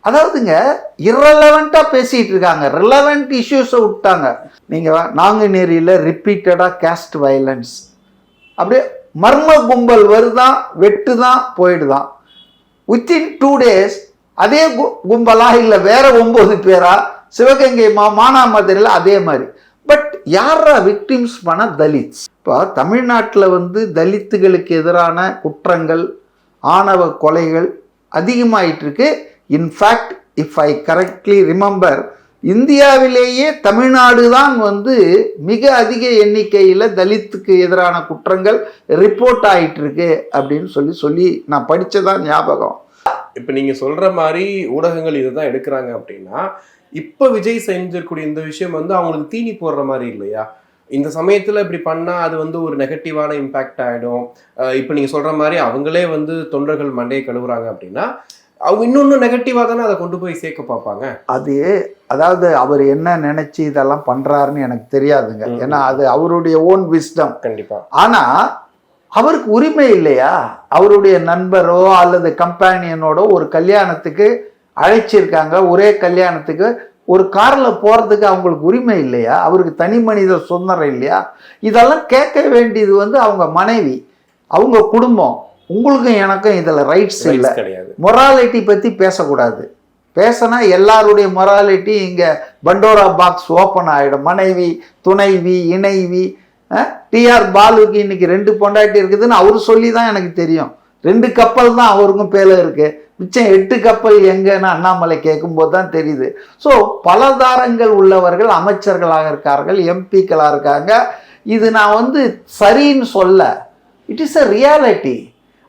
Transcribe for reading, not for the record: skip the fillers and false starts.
அதாவதுங்க இரலவெண்ட்டாக பேசிகிட்டு இருக்காங்க, ரிலவெண்ட் இஷ்யூஸை விட்டாங்க. நீங்கள் நாங்குநேரியில் ரிப்பீட்டடாக கேஸ்ட் வயலன்ஸ், அப்படியே மர்ம கும்பல் வருதான், வெட்டு தான், போயிடுதான். வித்தின் 2 days அதே கும்பலா இல்லை வேற 9 பேரா சிவகங்கை மானாமதுரையில் அதே மாதிரி. பட் யாரா விக்டிம்ஸ் பண்ண தலித்ஸ். இப்போ தமிழ்நாட்டில் வந்து தலித்துகளுக்கு எதிரான குற்றங்கள், ஆணவ கொலைகள் அதிகமாயிட்டு இருக்கு. In fact if I correctly remember, இந்தியாவிலேயே தமிழ்நாடு தான் வந்து மிக அதிக எண்ணிக்கையில் தலித்துக்கு எதிரான குற்றங்கள் ரிப்போர்ட் ஆகிட்டு இருக்கு அப்படின்னு சொல்லி நான் படித்ததான் ஞாபகம். இப்போ நீங்கள் சொல்கிற மாதிரி ஊடகங்கள் இதை தான் எடுக்கிறாங்க அப்படின்னா, இப்போ விஜய் செஞ்சிருக்கூடிய இந்த விஷயம் வந்து அவங்களுக்கு தீனி போடுற மாதிரி இல்லையா? இந்த சமயத்தில் இப்படி பண்ணால் அது வந்து ஒரு நெகட்டிவான இம்பேக்ட் ஆகிடும். இப்போ நீங்கள் சொல்கிற மாதிரி அவங்களே வந்து தொண்டர்கள் மண்டையை கழுவுறாங்க அப்படின்னா அவங்க இன்னொன்று நெகட்டிவாக தானே அதை கொண்டு போய் சேர்க்க பார்ப்பாங்க. அதாவது அவர் என்ன நினைச்சு இதெல்லாம் பண்றாருன்னு எனக்கு தெரியாதுங்க. ஏன்னா அது அவருடைய ஓன் விஸ்டம். கண்டிப்பா. ஆனா அவருக்கு உரிமை இல்லையா? அவருடைய நண்பரோ அல்லது கம்பேனியனோட ஒரு கல்யாணத்துக்கு அழைச்சிருக்காங்க, ஒரே கல்யாணத்துக்கு ஒரு கார்ல போறதுக்கு அவங்களுக்கு உரிமை இல்லையா? அவருக்கு தனி மனித சுதந்திரம் இல்லையா? இதெல்லாம் கேட்க வேண்டியது வந்து அவங்க மனைவி, அவங்க குடும்பம். உங்களுக்கும் எனக்கும் இதில் ரைட்ஸ் இல்லை. மொராலிட்டி பற்றி பேசக்கூடாது. பேசினா எல்லாருடைய மொராலிட்டி இங்கே பண்டோரா பாக்ஸ் ஓப்பன் ஆகிடும். மனைவி, துணைவி, இணைவி. டிஆர் பாலுக்கு இன்னைக்கு 2 பொண்டாட்டி இருக்குதுன்னு அவரு சொல்லி தான் எனக்கு தெரியும். 2 கப்பல் தான் அவருக்கும் பேல இருக்கு. மிச்சம் 8 கப்பல் எங்கன்னு அண்ணாமலை கேட்கும்போது தான் தெரியுது. ஸோ பலதாரங்கள் உள்ளவர்கள் அமைச்சர்களாக இருக்கார்கள், எம்பிக்களாக இருக்காங்க. இது நான் வந்து சரின்னு சொல்ல, இட் இஸ் அ ரியாலிட்டி.